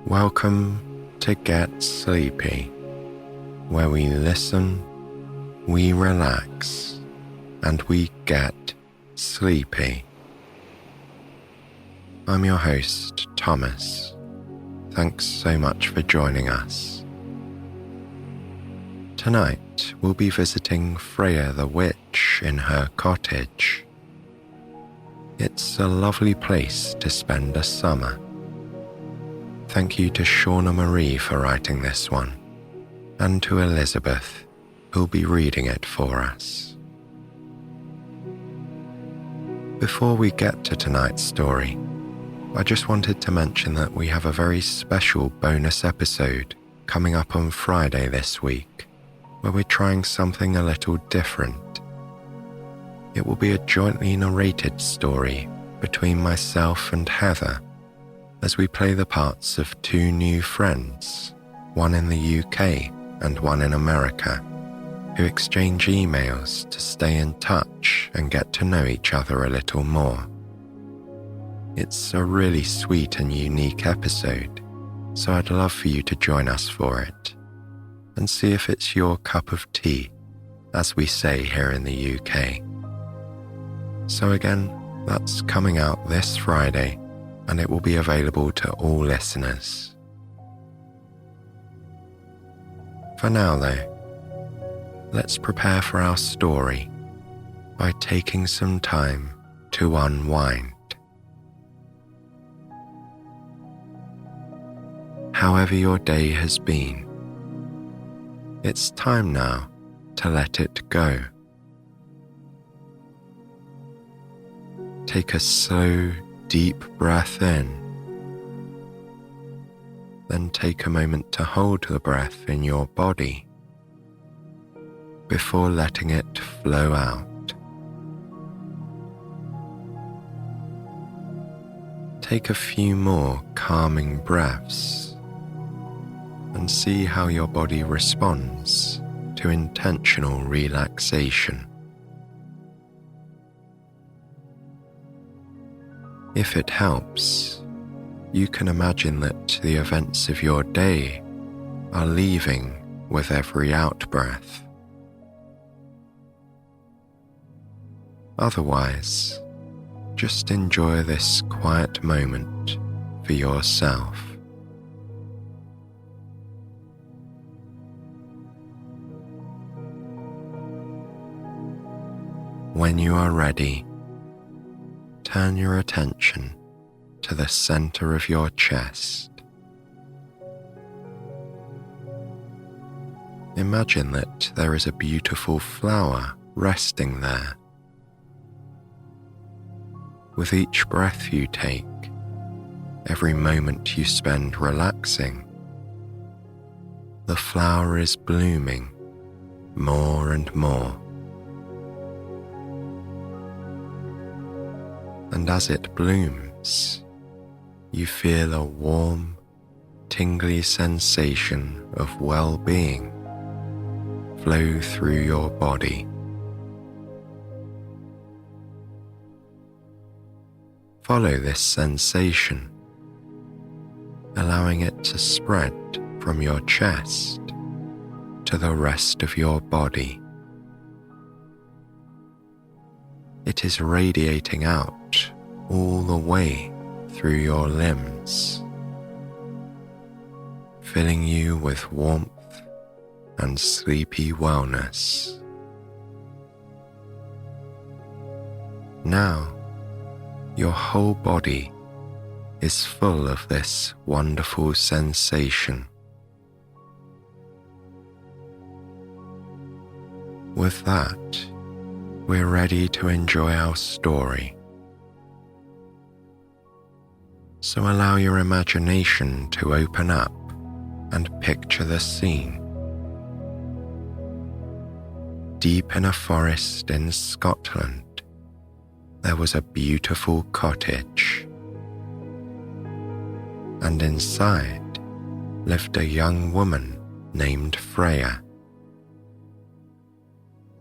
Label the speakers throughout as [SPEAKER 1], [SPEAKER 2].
[SPEAKER 1] Welcome to Get Sleepy, where we listen, we relax, and we get sleepy. I'm your host, Thomas. Thanks so much for joining us. Tonight, we'll be visiting Freya the witch in her cottage. It's a lovely place to spend a summer. Thank you to Shauna-Marie for writing this one, and to Elizabeth, who'll be reading it for us. Before we get to tonight's story, I just wanted to mention that we have a very special bonus episode coming up on Friday this week, where we're trying something a little different. It will be a jointly narrated story between myself and Heather, as we play the parts of two new friends, one in the UK and one in America, who exchange emails to stay in touch and get to know each other a little more. It's a really sweet and unique episode, so I'd love for you to join us for it, and see if it's your cup of tea, as we say here in the UK. So again, that's coming out this Friday, and it will be available to all listeners. For now though, let's prepare for our story by taking some time to unwind. However your day has been, it's time now to let it go. Take a slow, deep breath in, then take a moment to hold the breath in your body before letting it flow out. Take a few more calming breaths and see how your body responds to intentional relaxation. If it helps, you can imagine that the events of your day are leaving with every out-breath. Otherwise, just enjoy this quiet moment for yourself. When you are ready, turn your attention to the center of your chest. Imagine that there is a beautiful flower resting there. With each breath you take, every moment you spend relaxing, the flower is blooming more and more. And as it blooms, you feel a warm, tingly sensation of well-being flow through your body. Follow this sensation, allowing it to spread from your chest to the rest of your body. It is radiating out all the way through your limbs, filling you with warmth and sleepy wellness. Now, your whole body is full of this wonderful sensation. With that, we're ready to enjoy our story. So allow your imagination to open up and picture the scene. Deep in a forest in Scotland, there was a beautiful cottage, and inside lived a young woman named Freya.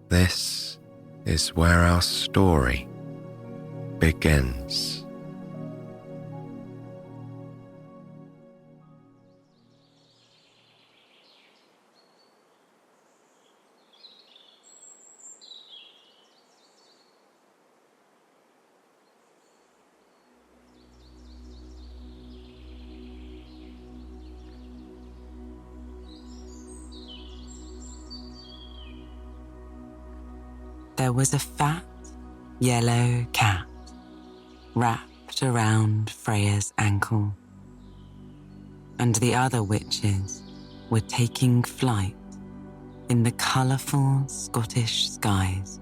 [SPEAKER 1] This is where our story begins.
[SPEAKER 2] there was a fat, yellow cat wrapped around Freya's ankle, and the other witches were taking flight in the colourful Scottish skies.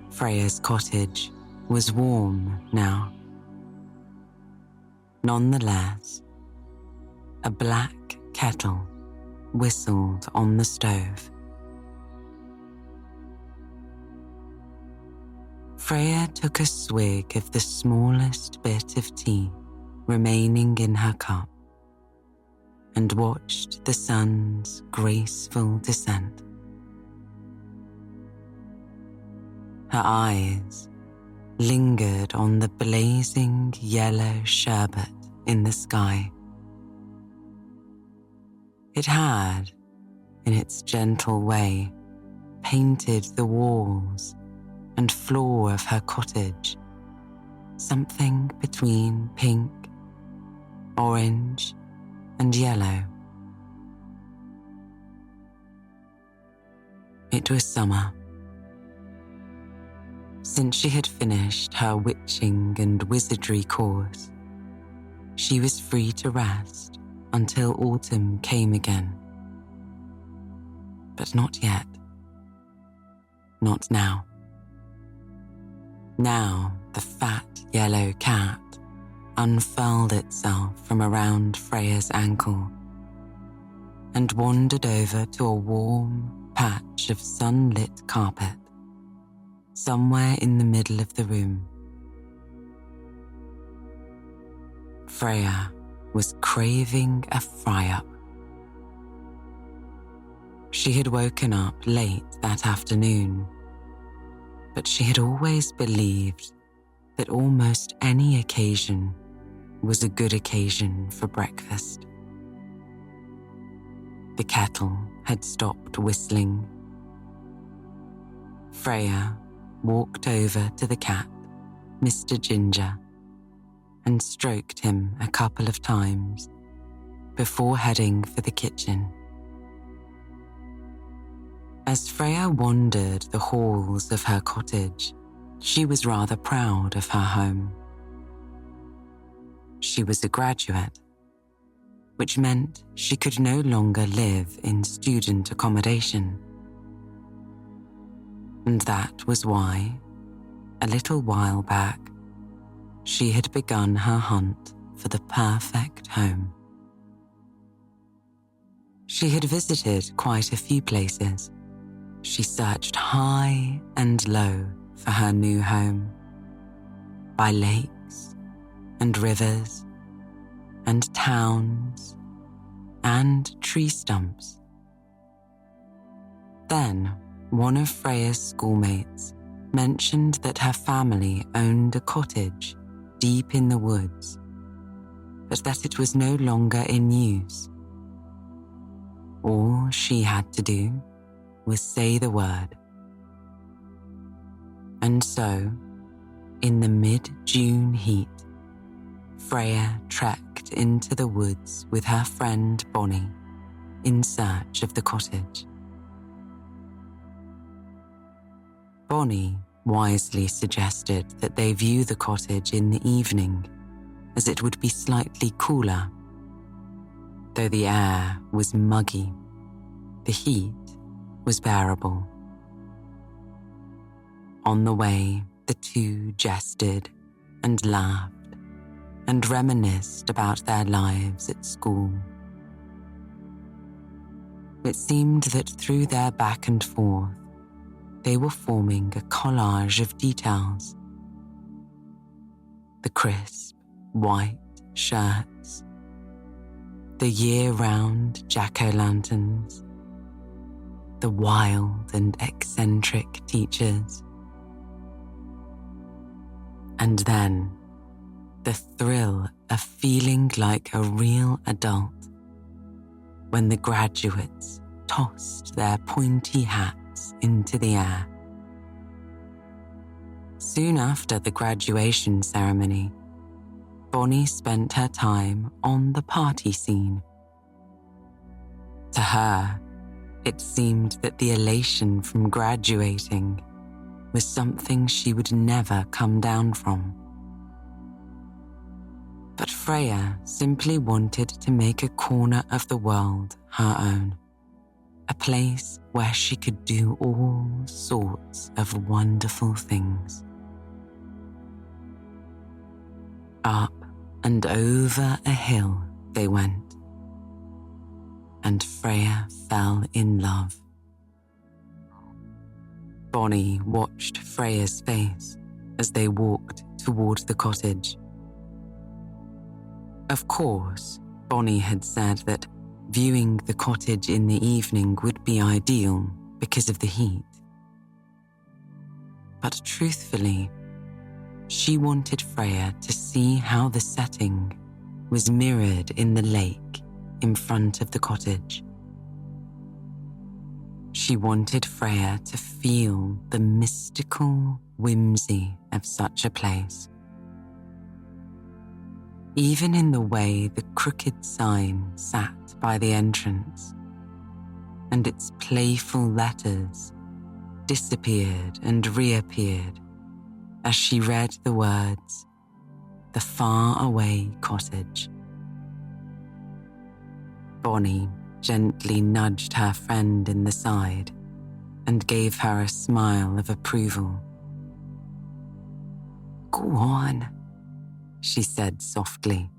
[SPEAKER 2] Freya's cottage was warm now. Nonetheless, a black kettle whistled on the stove. Freya took a swig of the smallest bit of tea remaining in her cup and watched the sun's graceful descent. Her eyes lingered on the blazing yellow sherbet in the sky. It had, in its gentle way, painted the walls and floor of her cottage, something between pink, orange, and yellow. It was summer. Since she had finished her witching and wizardry course, she was free to rest until autumn came again. But not yet. Not now. Now the fat yellow cat unfurled itself from around Freya's ankle and wandered over to a warm patch of sunlit carpet somewhere in the middle of the room. Freya was craving a fry-up. She had woken up late that afternoon, but she had always believed that almost any occasion was a good occasion for breakfast. The kettle had stopped whistling. Freya walked over to the cat, Mr. Ginger, and stroked him a couple of times before heading for the kitchen. As Freya wandered the halls of her cottage, she was rather proud of her home. She was a graduate, which meant she could no longer live in student accommodation. And that was why, a little while back, she had begun her hunt for the perfect home. She had visited quite a few places. She searched high and low for her new home, by lakes and rivers and towns and tree stumps. Then one of Freya's schoolmates mentioned that her family owned a cottage deep in the woods, but that it was no longer in use. All she had to do was say the word. And so, in the mid-June heat, Freya trekked into the woods with her friend Bonnie in search of the cottage. Bonnie wisely suggested that they view the cottage in the evening, as it would be slightly cooler. Though the air was muggy, the heat was bearable. On the way, the two jested and laughed and reminisced about their lives at school. It seemed that through their back and forth, they were forming a collage of details. The crisp, white shirts, the year-round jack-o'-lanterns, the wild and eccentric teachers. And then, the thrill of feeling like a real adult when the graduates tossed their pointy hats into the air. Soon after the graduation ceremony, Bonnie spent her time on the party scene. To her, It seemed that the elation from graduating was something she would never come down from. But Freya simply wanted to make a corner of the world her own, a place where she could do all sorts of wonderful things. Up and over a hill they went, and Freya fell in love. Bonnie watched Freya's face as they walked toward the cottage. Of course, Bonnie had said that viewing the cottage in the evening would be ideal because of the heat. But truthfully, she wanted Freya to see how the setting was mirrored in the lake in front of the cottage. She wanted Freya to feel the mystical whimsy of such a place. Even in the way the crooked sign sat by the entrance, and its playful letters disappeared and reappeared as she read the words, "The Faraway Cottage." Bonnie gently nudged her friend in the side and gave her a smile of approval. "Go on," she said softly.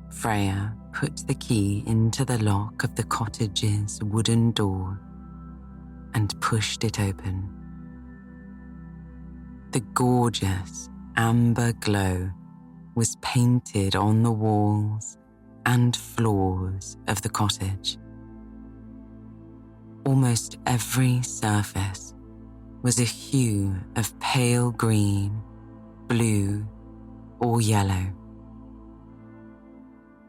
[SPEAKER 2] Freya put the key into the lock of the cottage's wooden door and pushed it open. The gorgeous amber glow was painted on the walls and floors of the cottage. Almost every surface was a hue of pale green, blue, or yellow.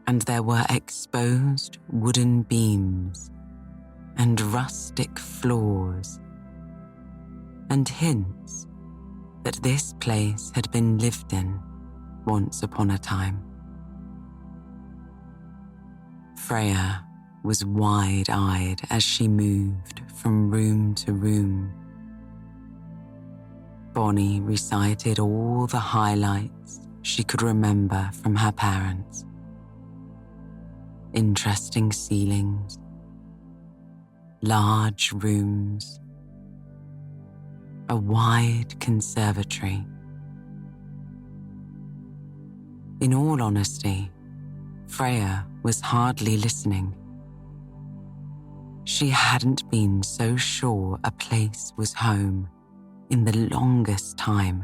[SPEAKER 2] And there were exposed wooden beams and rustic floors, and hints that this place had been lived in once upon a time. Freya was wide-eyed as she moved from room to room. Bonnie recited all the highlights she could remember from her parents. Interesting ceilings, large rooms, a wide conservatory. In all honesty, Freya was hardly listening. She hadn't been so sure a place was home in the longest time.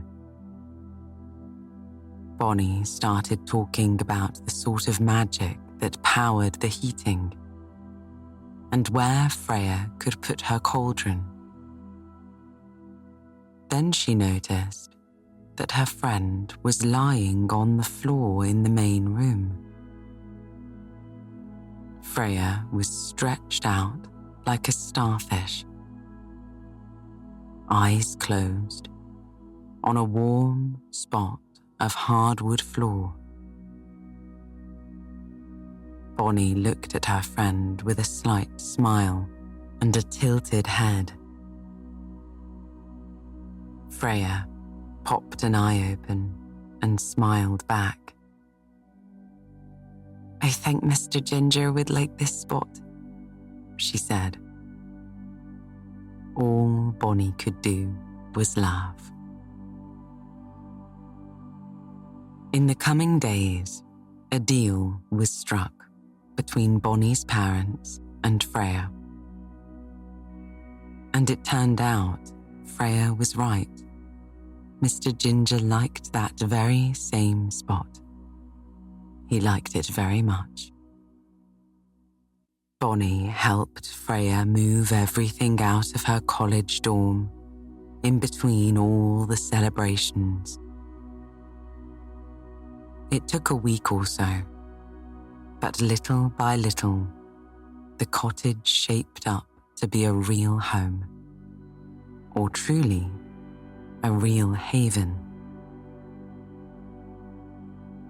[SPEAKER 2] Bonnie started talking about the sort of magic that powered the heating and where Freya could put her cauldron. Then she noticed that her friend was lying on the floor in the main room. Freya was stretched out like a starfish, eyes closed, on a warm spot of hardwood floor. Bonnie looked at her friend with a slight smile and a tilted head. Freya popped an eye open and smiled back. "I think Mr. Ginger would like this spot," she said. All Bonnie could do was laugh. In the coming days, a deal was struck between Bonnie's parents and Freya. And it turned out Freya was right. Mr. Ginger liked that very same spot. He liked it very much. Bonnie helped Freya move everything out of her college dorm, in between all the celebrations. It took a week or so, but little by little, the cottage shaped up to be a real home, or truly, a real haven.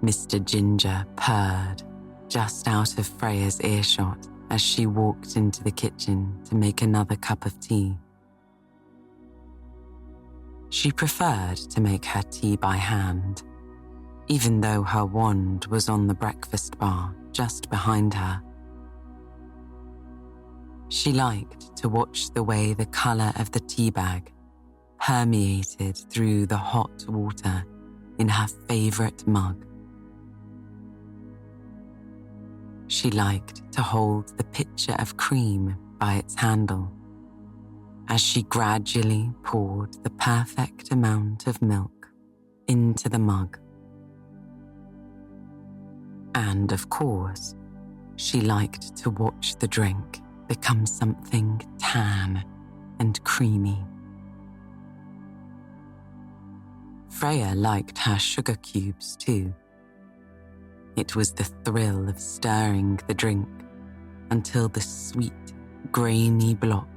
[SPEAKER 2] Mr. Ginger purred just out of Freya's earshot as she walked into the kitchen to make another cup of tea. She preferred to make her tea by hand, even though her wand was on the breakfast bar just behind her. She liked to watch the way the colour of the tea bag permeated through the hot water in her favourite mug. She liked to hold the pitcher of cream by its handle as she gradually poured the perfect amount of milk into the mug. And of course, she liked to watch the drink become something tan and creamy. Freya liked her sugar cubes too. It was the thrill of stirring the drink until the sweet, grainy block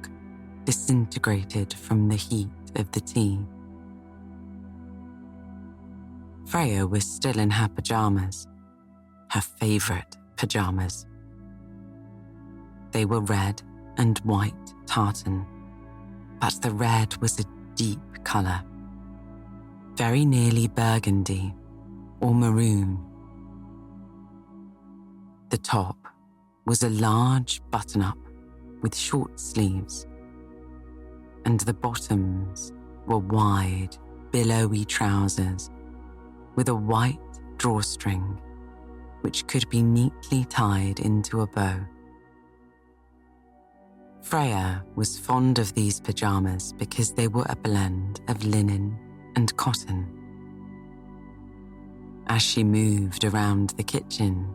[SPEAKER 2] disintegrated from the heat of the tea. Freya was still in her pajamas, her favourite pajamas. They were red and white tartan, but the red was a deep colour, very nearly burgundy or maroon. The top was a large button-up with short sleeves, and the bottoms were wide, billowy trousers with a white drawstring which could be neatly tied into a bow. Freya was fond of these pajamas because they were a blend of linen and cotton. As she moved around the kitchen,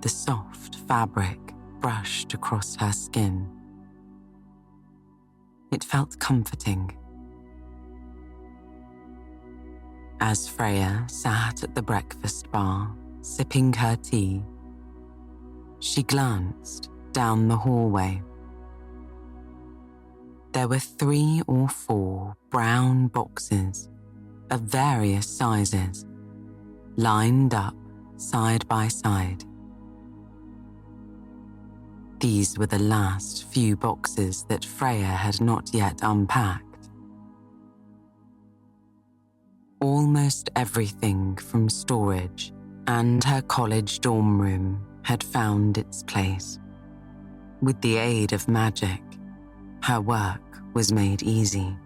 [SPEAKER 2] the soft fabric brushed across her skin. It felt comforting. As Freya sat at the breakfast bar, sipping her tea, she glanced down the hallway. There were 3 or 4 brown boxes of various sizes, lined up side by side. These were the last few boxes that Freya had not yet unpacked. Almost everything from storage and her college dorm room had found its place. With the aid of magic, her work was made easy.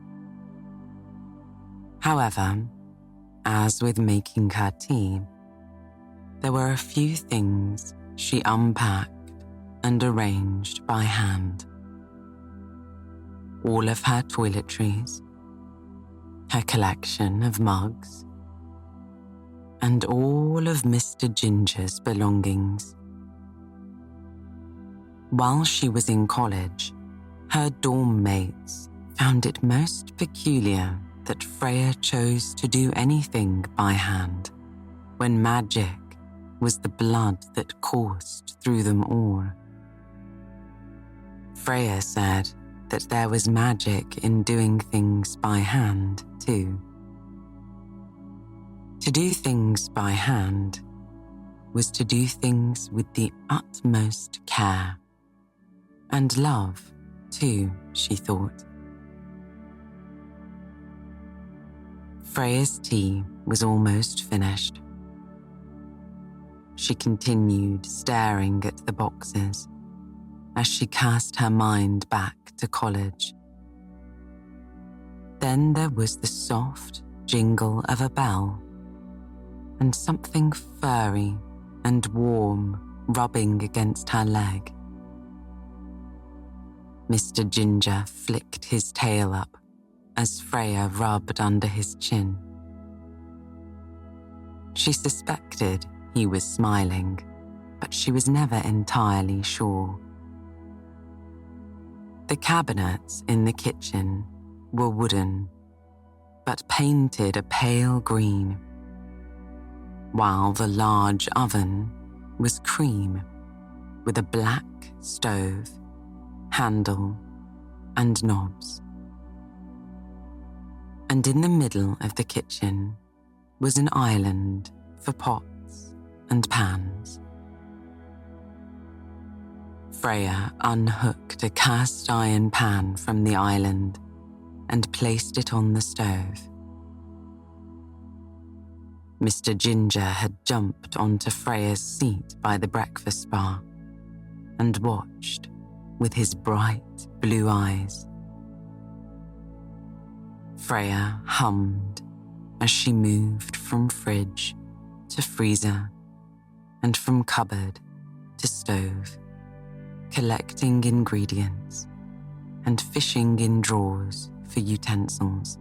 [SPEAKER 2] However, as with making her tea, there were a few things she unpacked and arranged by hand. All of her toiletries, her collection of mugs, and all of Mr. Ginger's belongings. While she was in college, her dorm mates found it most peculiar that Freya chose to do anything by hand, when magic was the blood that coursed through them all. Freya said that there was magic in doing things by hand too. To do things by hand was to do things with the utmost care. And love, too, she thought. Freya's tea was almost finished. She continued staring at the boxes as she cast her mind back to college. Then there was the soft jingle of a bell and something furry and warm rubbing against her leg. Mr. Ginger flicked his tail up as Freya rubbed under his chin. She suspected he was smiling, but she was never entirely sure. The cabinets in the kitchen were wooden, but painted a pale green, while the large oven was cream with a black stove, handle, and knobs. And in the middle of the kitchen was an island for pots and pans. Freya unhooked a cast iron pan from the island and placed it on the stove. Mr. Ginger had jumped onto Freya's seat by the breakfast bar and watched with his bright blue eyes. Freya hummed as she moved from fridge to freezer and from cupboard to stove, collecting ingredients and fishing in drawers for utensils.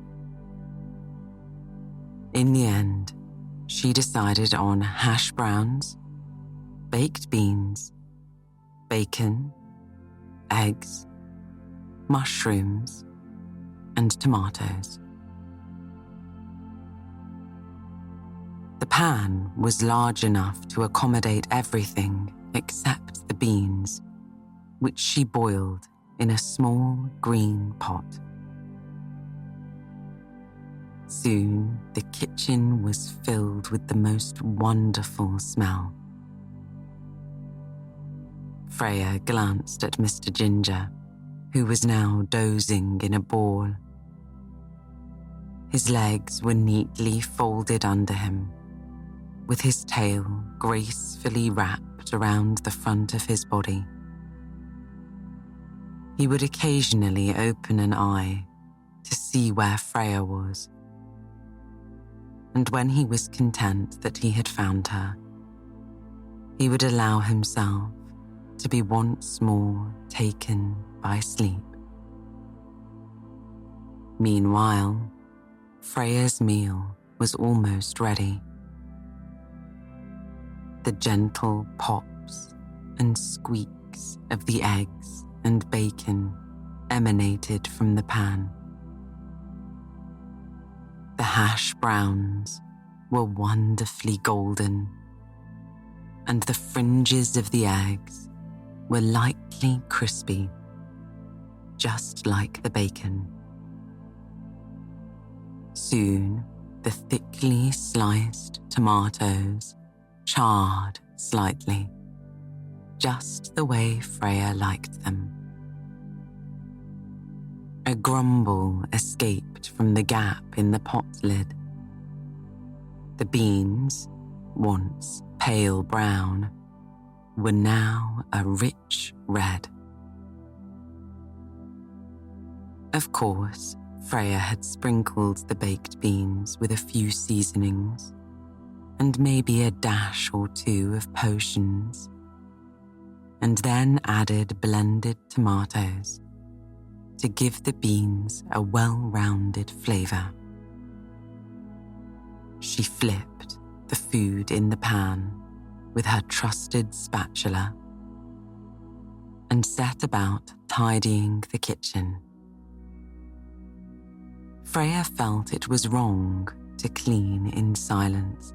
[SPEAKER 2] In the end, she decided on hash browns, baked beans, bacon, eggs, mushrooms, and tomatoes. The pan was large enough to accommodate everything except the beans, which she boiled in a small green pot. Soon, the kitchen was filled with the most wonderful smell. Freya glanced at Mr. Ginger, who was now dozing in a ball. His legs were neatly folded under him, with his tail gracefully wrapped around the front of his body. He would occasionally open an eye to see where Freya was, and when he was content that he had found her, he would allow himself to be once more taken by sleep. Meanwhile, Freya's meal was almost ready. The gentle pops and squeaks of the eggs and bacon emanated from the pan. The hash browns were wonderfully golden, and the fringes of the eggs were lightly crispy, just like the bacon. Soon, the thickly sliced tomatoes charred slightly, just the way Freya liked them. A grumble escaped from the gap in the pot lid. The beans, once pale brown, were now a rich red. Of course, Freya had sprinkled the baked beans with a few seasonings and maybe a dash or two of potions, and then added blended tomatoes to give the beans a well-rounded flavor. She flipped the food in the pan with her trusted spatula and set about tidying the kitchen. Freya felt it was wrong to clean in silence.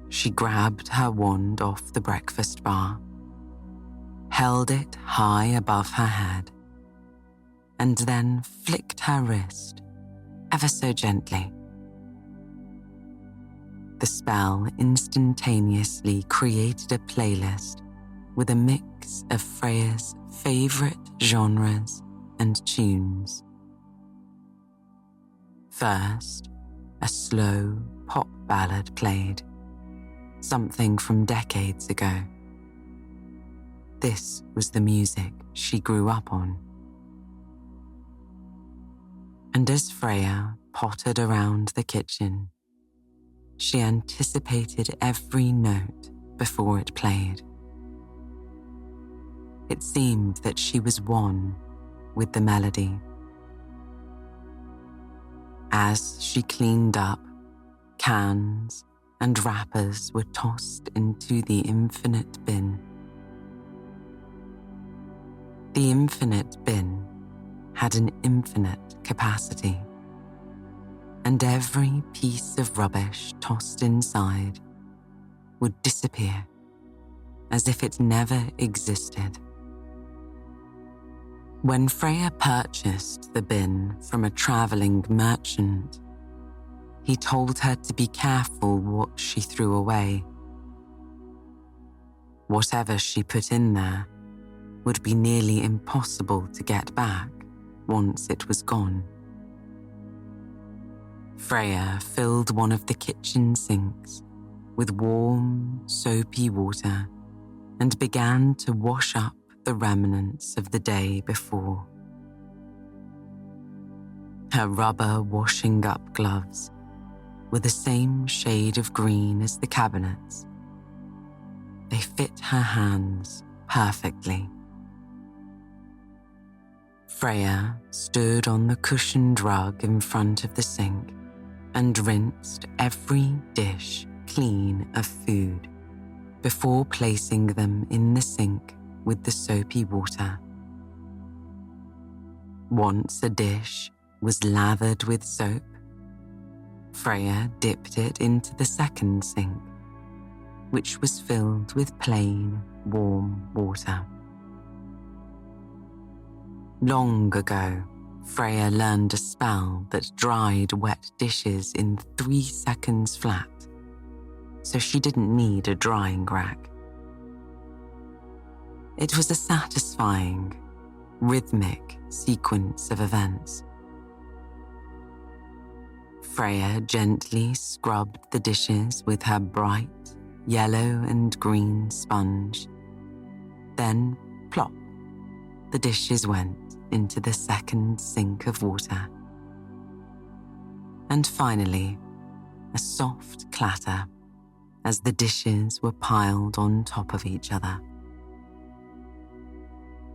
[SPEAKER 2] She grabbed her wand off the breakfast bar, held it high above her head, and then flicked her wrist ever so gently. The spell instantaneously created a playlist with a mix of Freya's favorite genres and tunes. First, a slow pop ballad played, something from decades ago. This was the music she grew up on. And as Freya pottered around the kitchen, she anticipated every note before it played. It seemed that she was one with the melody. As she cleaned up, cans and wrappers were tossed into the infinite bin. The infinite bin had an infinite capacity, and every piece of rubbish tossed inside would disappear as if it never existed. When Freya purchased the bin from a traveling merchant, he told her to be careful what she threw away. Whatever she put in there would be nearly impossible to get back once it was gone. Freya filled one of the kitchen sinks with warm, soapy water and began to wash up the remnants of the day before. Her rubber washing up gloves were the same shade of green as the cabinets. They fit her hands perfectly. Freya stood on the cushioned rug in front of the sink and rinsed every dish clean of food before placing them in the sink with the soapy water. Once a dish was lathered with soap, Freya dipped it into the second sink, which was filled with plain, warm water. Long ago, Freya learned a spell that dried wet dishes in 3 seconds flat, so she didn't need a drying rack. It was a satisfying, rhythmic sequence of events. Freya gently scrubbed the dishes with her bright yellow and green sponge. Then, plop, the dishes went into the second sink of water. And finally, a soft clatter as the dishes were piled on top of each other.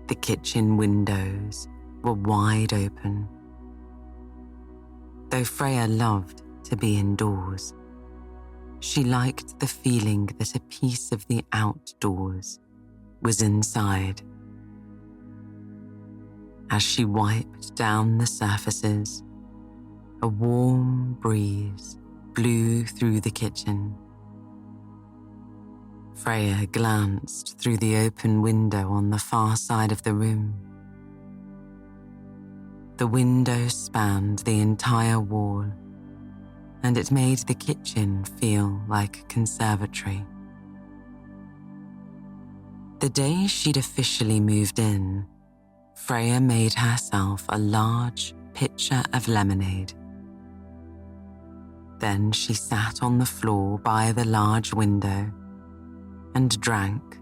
[SPEAKER 2] The kitchen windows were wide open. Though Freya loved to be indoors, she liked the feeling that a piece of the outdoors was inside. As she wiped down the surfaces, a warm breeze blew through the kitchen. Freya glanced through the open window on the far side of the room. The window spanned the entire wall, and it made the kitchen feel like a conservatory. The day she'd officially moved in, Freya made herself a large pitcher of lemonade. Then she sat on the floor by the large window and drank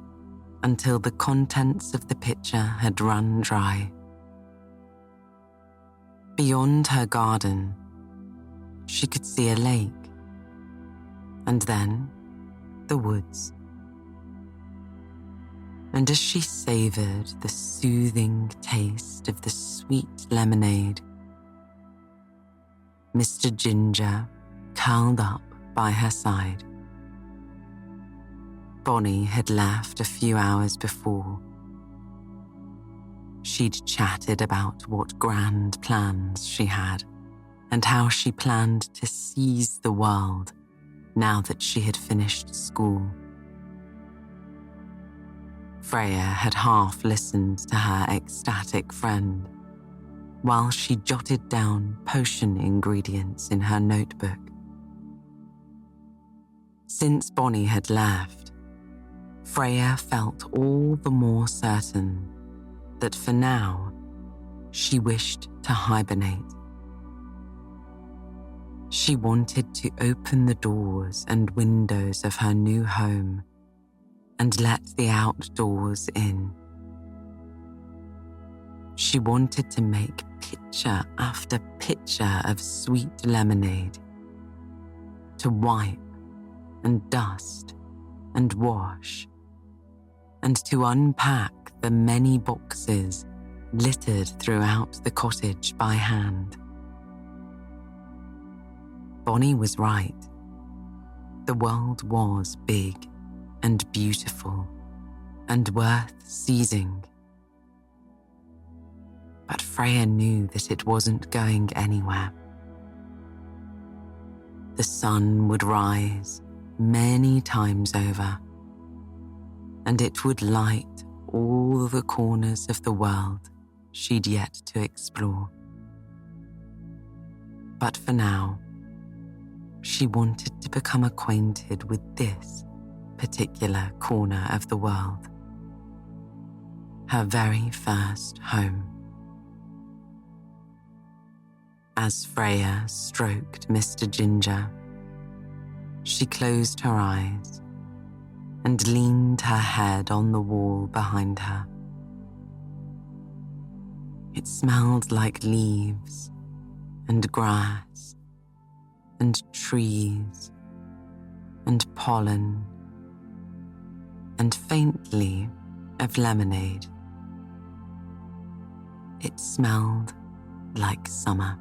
[SPEAKER 2] until the contents of the pitcher had run dry. Beyond her garden, she could see a lake, and then the woods. And as she savoured the soothing taste of the sweet lemonade, Mr. Ginger curled up by her side. Bonnie had left a few hours before. She'd chatted about what grand plans she had and how she planned to seize the world now that she had finished school. Freya had half listened to her ecstatic friend while she jotted down potion ingredients in her notebook. Since Bonnie had left, Freya felt all the more certain that for now, she wished to hibernate. She wanted to open the doors and windows of her new home and let the outdoors in. She wanted to make pitcher after pitcher of sweet lemonade, to wipe and dust and wash, and to unpack the many boxes littered throughout the cottage by hand. Bonnie was right. The world was big and beautiful and worth seizing. But Freya knew that it wasn't going anywhere. The sun would rise many times over, and it would light all the corners of the world she'd yet to explore. But for now, she wanted to become acquainted with this particular corner of the world. Her very first home. As Freya stroked Mr. Ginger, she closed her eyes and leaned her head on the wall behind her. It smelled like leaves and grass and trees and pollen and faintly of lemonade. It smelled like summer.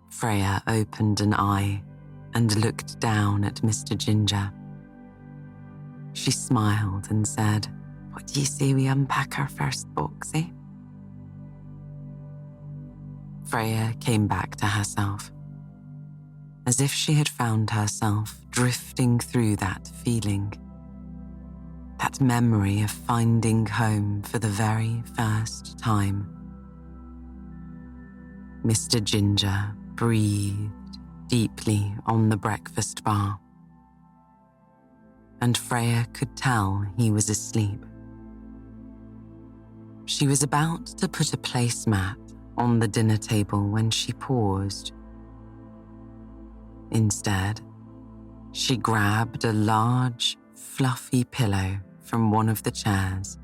[SPEAKER 2] Freya opened an eye and looked down at Mr. Ginger. She smiled and said, "What do you say we unpack our first box, eh?" Freya came back to herself, as if she had found herself drifting through that feeling, that memory of finding home for the very first time. Mr. Ginger breathed deeply on the breakfast bar, and Freya could tell he was asleep. She was about to put a placemat on the dinner table when she paused. Instead, she grabbed a large, fluffy pillow from one of the chairs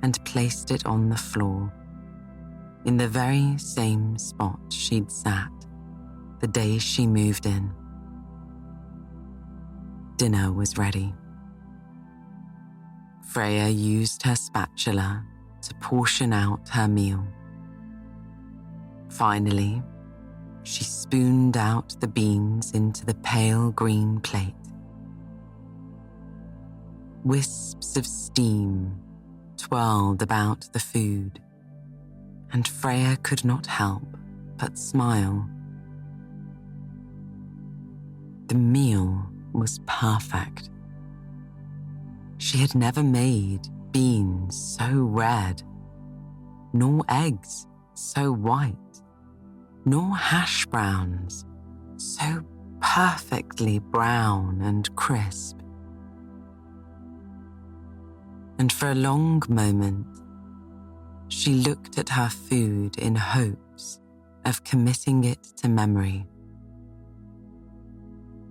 [SPEAKER 2] and placed it on the floor, in the very same spot she'd sat the day she moved in. Dinner was ready. Freya used her spatula to portion out her meal. Finally, she spooned out the beans into the pale green plate. Wisps of steam twirled about the food, and Freya could not help but smile. The meal was perfect. She had never made beans so red, nor eggs so white, nor hash browns so perfectly brown and crisp. And for a long moment, she looked at her food in hopes of committing it to memory.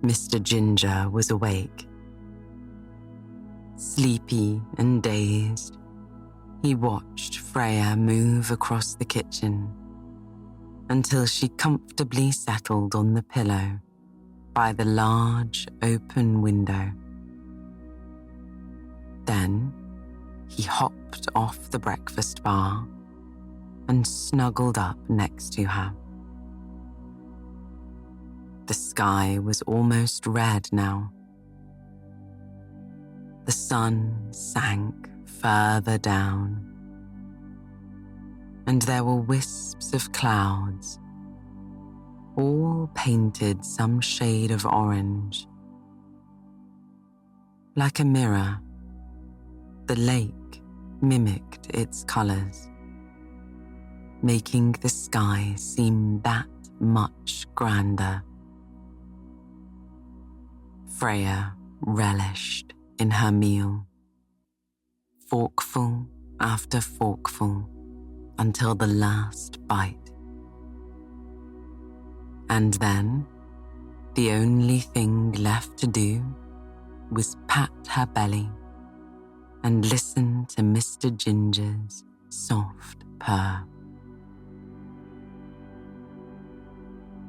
[SPEAKER 2] Mr. Ginger was awake. Sleepy and dazed, he watched Freya move across the kitchen until she comfortably settled on the pillow by the large open window. Then he hopped off the breakfast bar and snuggled up next to her. The sky was almost red now. The sun sank further down, and there were wisps of clouds, all painted some shade of orange. Like a mirror, the lake mimicked its colors, making the sky seem that much grander. Freya relished in her meal, forkful after forkful, until the last bite. And then, the only thing left to do was pat her belly and listen to Mr. Ginger's soft purr.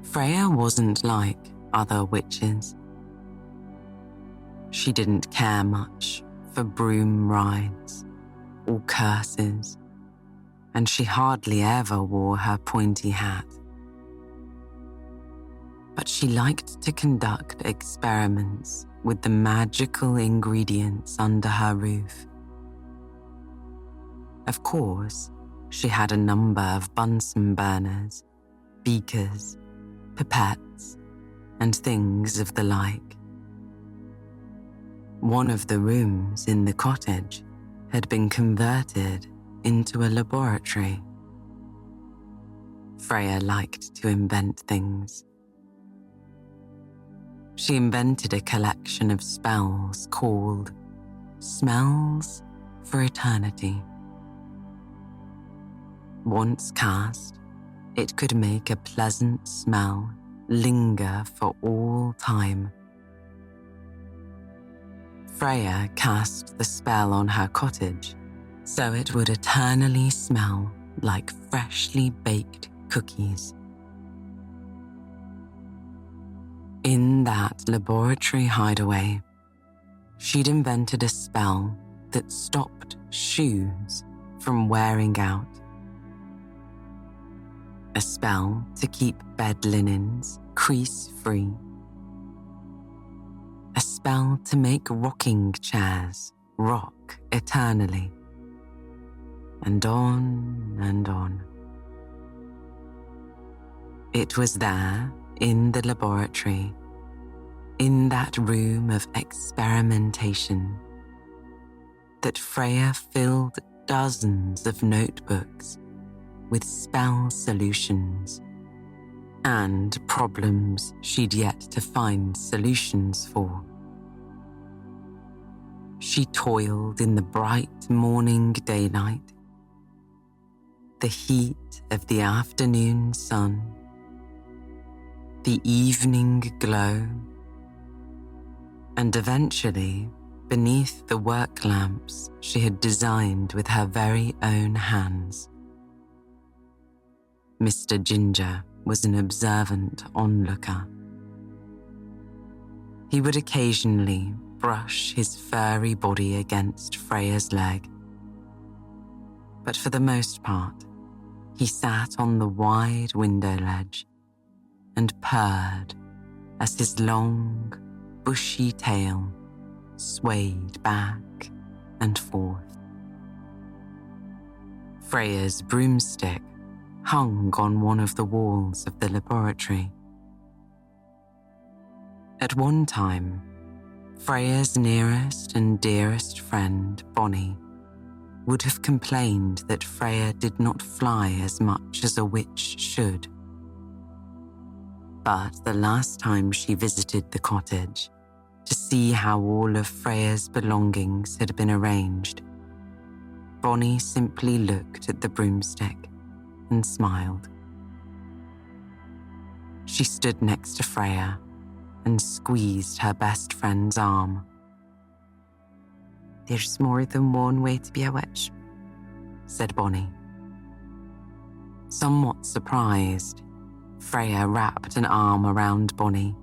[SPEAKER 2] Freya wasn't like other witches. She didn't care much for broom rides or curses, and she hardly ever wore her pointy hat. But she liked to conduct experiments with the magical ingredients under her roof. Of course, she had a number of Bunsen burners, beakers, pipettes, and things of the like. One of the rooms in the cottage had been converted into a laboratory. Freya liked to invent things. she invented a collection of spells called Smells for Eternity. Once cast, it could make a pleasant smell linger for all time. Freya cast the spell on her cottage, so it would eternally smell like freshly baked cookies. In that laboratory hideaway, she'd invented a spell that stopped shoes from wearing out. A spell to keep bed linens crease-free. A spell to make rocking chairs rock eternally. And on and on. It was there, in the laboratory, in that room of experimentation, that Freya filled dozens of notebooks with spell solutions and problems she'd yet to find solutions for. She toiled in the bright morning daylight, the heat of the afternoon sun, the evening glow, and eventually beneath the work lamps she had designed with her very own hands. Mr. Ginger was an observant onlooker. He would occasionally brush his furry body against Freya's leg, but for the most part, he sat on the wide window ledge and purred as his long, bushy tail swayed back and forth. Freya's broomstick hung on one of the walls of the laboratory. At one time, Freya's nearest and dearest friend, Bonnie, would have complained that Freya did not fly as much as a witch should. But the last time she visited the cottage to see how all of Freya's belongings had been arranged, Bonnie simply looked at the broomstick and smiled. She stood next to Freya and squeezed her best friend's arm. "There's more than one way to be a witch," said Bonnie. Somewhat surprised, Freya wrapped an arm around Bonnie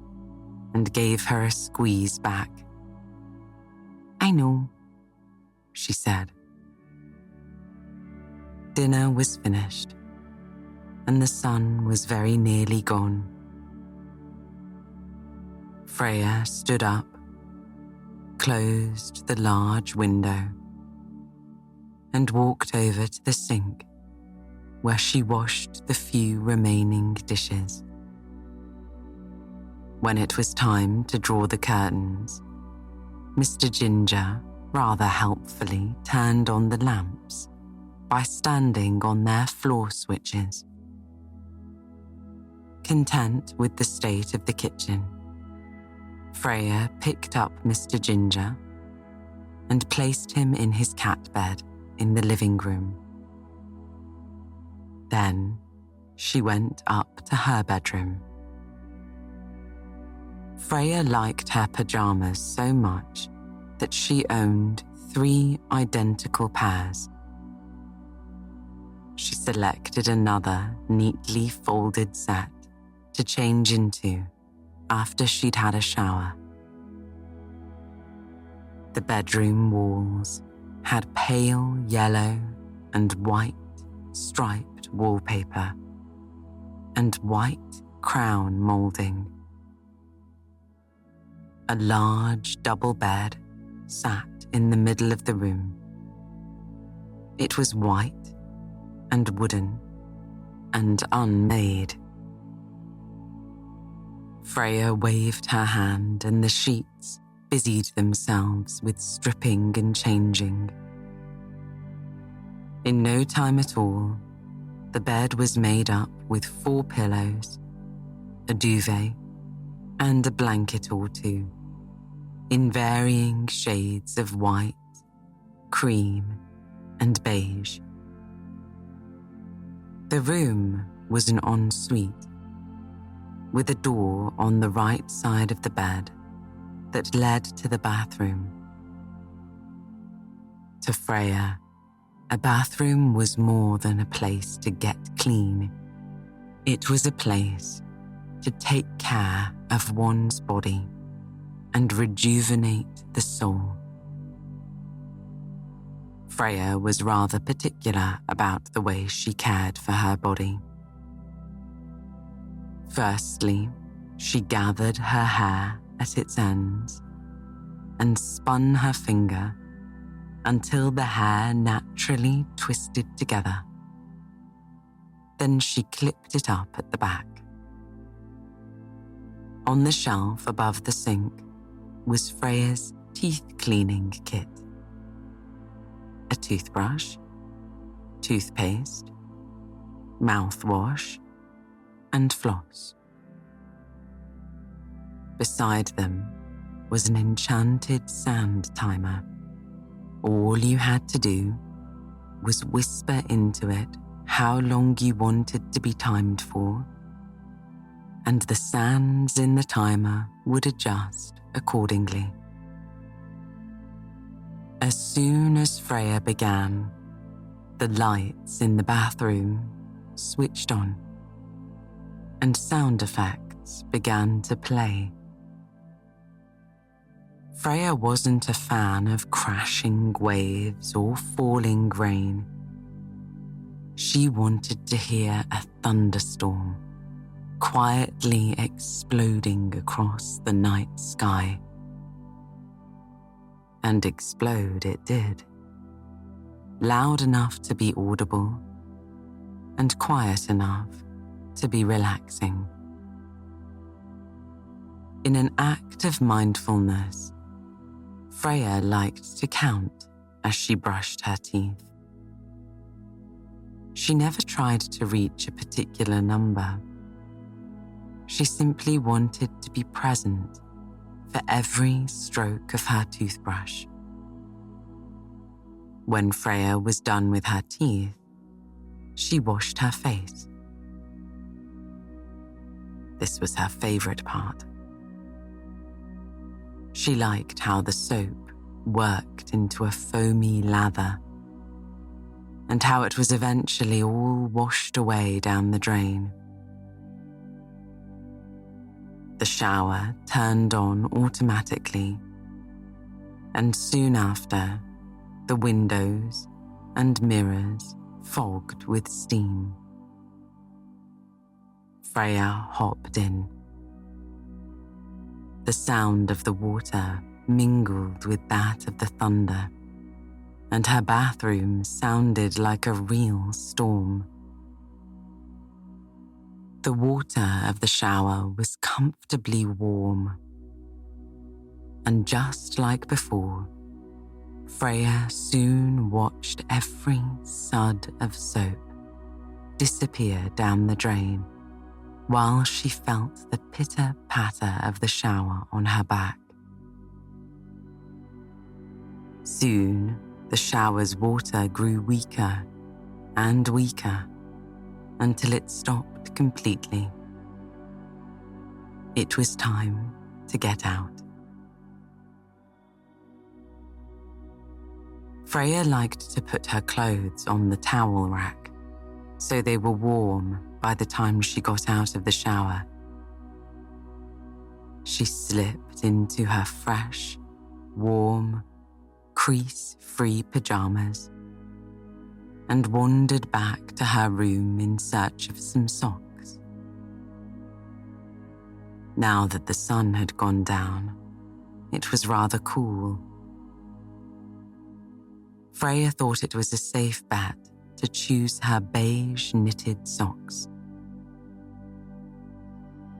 [SPEAKER 2] and gave her a squeeze back. "I know," she said. Dinner was finished, and the sun was very nearly gone. Freya stood up, closed the large window, and walked over to the sink where she washed the few remaining dishes. When it was time to draw the curtains, Mr. Ginger rather helpfully turned on the lamps by standing on their floor switches. Content with the state of the kitchen, Freya picked up Mr. Ginger and placed him in his cat bed in the living room. Then she went up to her bedroom. Freya liked her pajamas so much that she owned 3 identical pairs. She selected another neatly folded set to change into after she'd had a shower. The bedroom walls had pale yellow and white striped wallpaper and white crown moulding. A large double bed sat in the middle of the room. It was white and wooden and unmade. Freya waved her hand and the sheets busied themselves with stripping and changing. In no time at all, the bed was made up with 4 pillows, a duvet, and a blanket or two, in varying shades of white, cream, and beige. The room was an ensuite, with a door on the right side of the bed that led to the bathroom. To Freya, a bathroom was more than a place to get clean. It was a place to take care of one's body and rejuvenate the soul. Freya was rather particular about the way she cared for her body. Firstly, she gathered her hair at its ends and spun her finger until the hair naturally twisted together. Then she clipped it up at the back. On the shelf above the sink was Freya's teeth cleaning kit. A toothbrush, toothpaste, mouthwash, and floss. Beside them was an enchanted sand timer. All you had to do was whisper into it how long you wanted to be timed for, and the sands in the timer would adjust accordingly. As soon as Freya began, the lights in the bathroom switched on, and sound effects began to play. Freya wasn't a fan of crashing waves or falling rain. She wanted to hear a thunderstorm quietly exploding across the night sky. And explode it did, loud enough to be audible and quiet enough to be relaxing. In an act of mindfulness, Freya liked to count as she brushed her teeth. She never tried to reach a particular number. She simply wanted to be present for every stroke of her toothbrush. When Freya was done with her teeth, she washed her face. This was her favorite part. She liked how the soap worked into a foamy lather, and how it was eventually all washed away down the drain. The shower turned on automatically, and soon after, the windows and mirrors fogged with steam. Freya hopped in. The sound of the water mingled with that of the thunder, and her bathroom sounded like a real storm. The water of the shower was comfortably warm, and just like before, Freya soon watched every sud of soap disappear down the drain, while she felt the pitter-patter of the shower on her back. Soon, the shower's water grew weaker and weaker until it stopped completely. It was time to get out. Freya liked to put her clothes on the towel rack, so they were warm by the time she got out of the shower. She slipped into her fresh, warm, crease-free pajamas and wandered back to her room in search of some socks. Now that the sun had gone down, it was rather cool. Freya thought it was a safe bet to choose her beige knitted socks.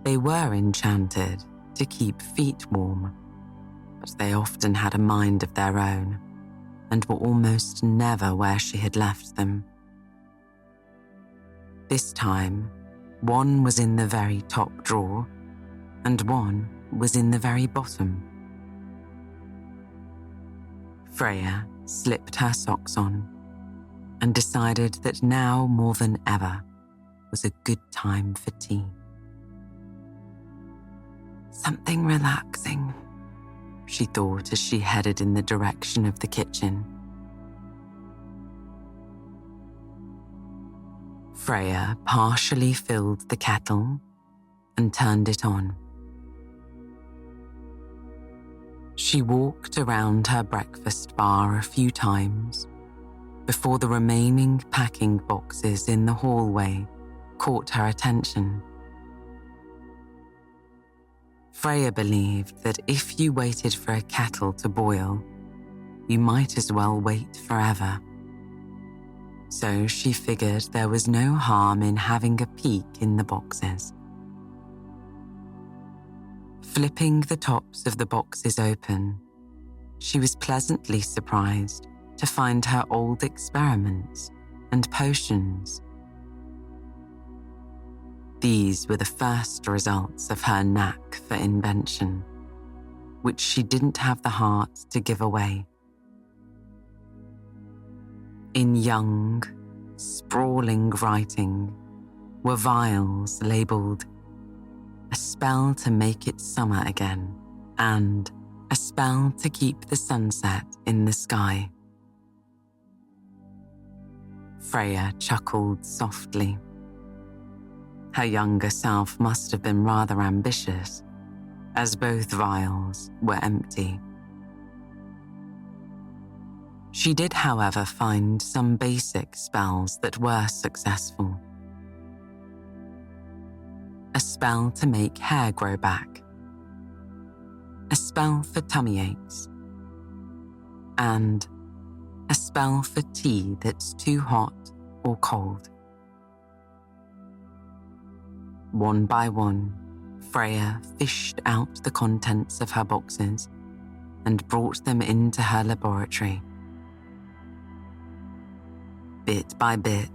[SPEAKER 2] They were enchanted to keep feet warm, but they often had a mind of their own and were almost never where she had left them. This time, one was in the very top drawer, and one was in the very bottom. Freya slipped her socks on and decided that now more than ever was a good time for tea. Something relaxing, she thought as she headed in the direction of the kitchen. Freya partially filled the kettle and turned it on. She walked around her breakfast bar a few times before the remaining packing boxes in the hallway caught her attention. Freya believed that if you waited for a kettle to boil, you might as well wait forever. So she figured there was no harm in having a peek in the boxes. Flipping the tops of the boxes open, she was pleasantly surprised to find her old experiments and potions. These were the first results of her knack for invention, which she didn't have the heart to give away. In young, sprawling writing were vials labelled "A spell to make it summer again" and "A spell to keep the sunset in the sky." Freya chuckled softly. Her younger self must have been rather ambitious, as both vials were empty. She did, however, find some basic spells that were successful. A spell to make hair grow back, a spell for tummy aches, and a spell for tea that's too hot or cold. One by one, Freya fished out the contents of her boxes and brought them into her laboratory. Bit by bit,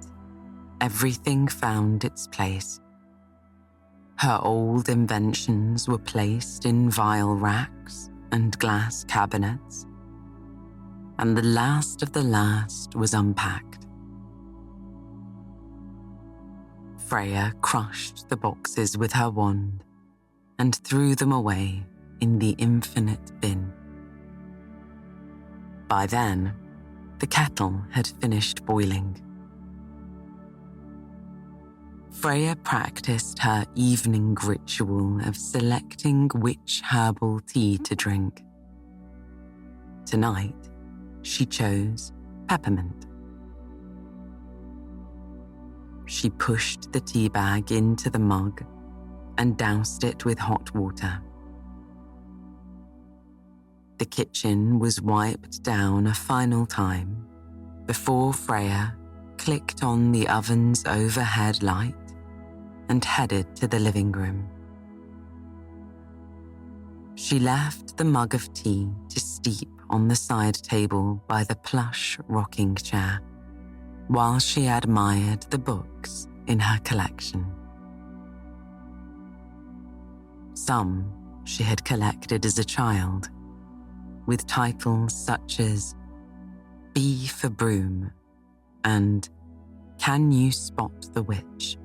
[SPEAKER 2] everything found its place. Her old inventions were placed in vial racks and glass cabinets, and the last of the last was unpacked. Freya crushed the boxes with her wand and threw them away in the infinite bin. By then, the kettle had finished boiling. Freya practiced her evening ritual of selecting which herbal tea to drink. Tonight, she chose peppermint. She pushed the tea bag into the mug and doused it with hot water. The kitchen was wiped down a final time before Freya clicked on the oven's overhead light and headed to the living room. She left the mug of tea to steep on the side table by the plush rocking chair while she admired the books in her collection. Some she had collected as a child, with titles such as B for Broom and Can You Spot the Witch?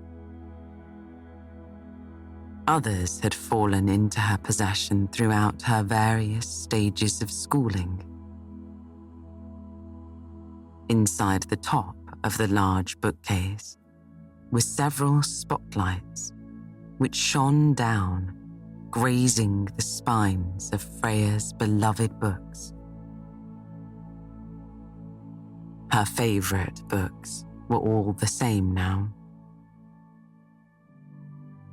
[SPEAKER 2] Others had fallen into her possession throughout her various stages of schooling. Inside the top of the large bookcase were several spotlights which shone down, grazing the spines of Freya's beloved books. Her favourite books were all the same now.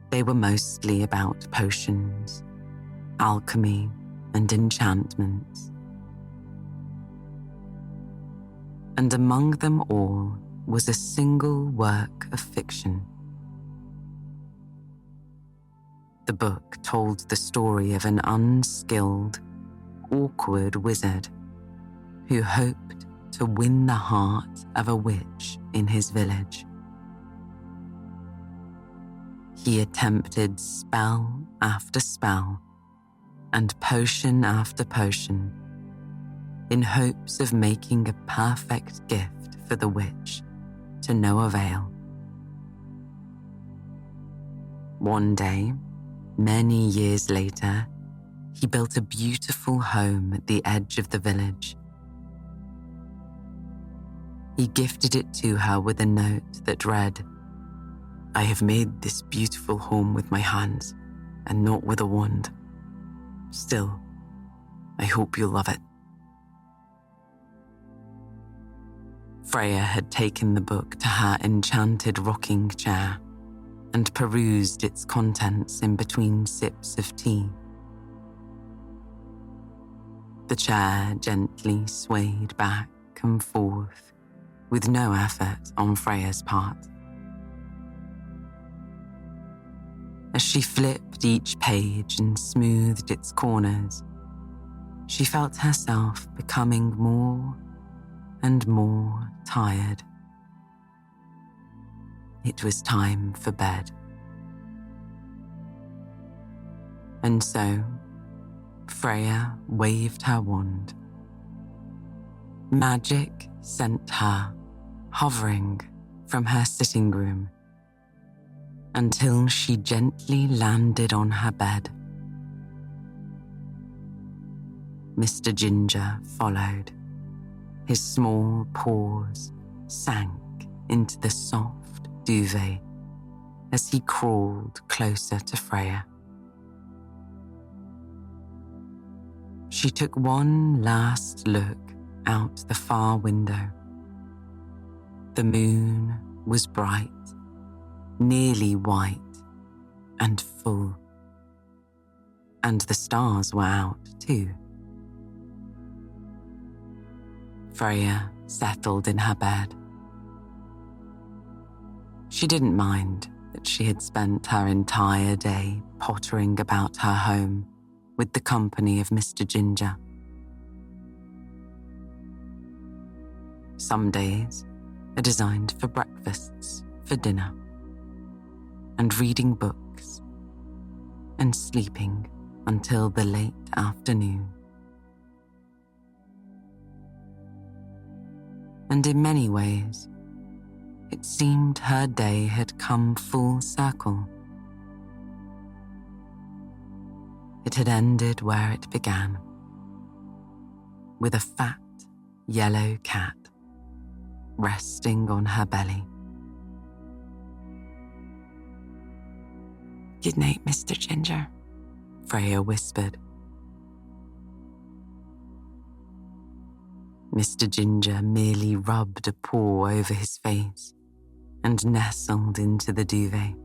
[SPEAKER 2] They were mostly about potions, alchemy, and enchantments. And among them all was a single work of fiction. The book told the story of an unskilled, awkward wizard who hoped to win the heart of a witch in his village. He attempted spell after spell and potion after potion in hopes of making a perfect gift for the witch to no avail. One day, many years later, he built a beautiful home at the edge of the village. He gifted it to her with a note that read, "I have made this beautiful home with my hands and not with a wand. Still, I hope you'll love it." Freya had taken the book to her enchanted rocking chair and perused its contents in between sips of tea. The chair gently swayed back and forth with no effort on Freya's part. As she flipped each page and smoothed its corners, she felt herself becoming more and more tired. It was time for bed. And so, Freya waved her wand. Magic sent her hovering from her sitting room until she gently landed on her bed. Mr. Ginger followed. His small paws sank into the soft duvet as he crawled closer to Freya. She took one last look out the far window. The moon was bright, nearly white and full, and the stars were out too. Freya settled in her bed. She didn't mind that she had spent her entire day pottering about her home with the company of Mr. Ginger. Some days are designed for breakfasts, for dinner, and reading books, and sleeping until the late afternoon. And in many ways, it seemed her day had come full circle. It had ended where it began, with a fat, yellow cat resting on her belly. "Good night, Mr. Ginger," Freya whispered. Mr. Ginger merely rubbed a paw over his face and nestled into the duvet.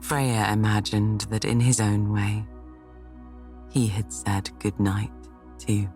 [SPEAKER 2] Freya imagined that in his own way, he had said good night too.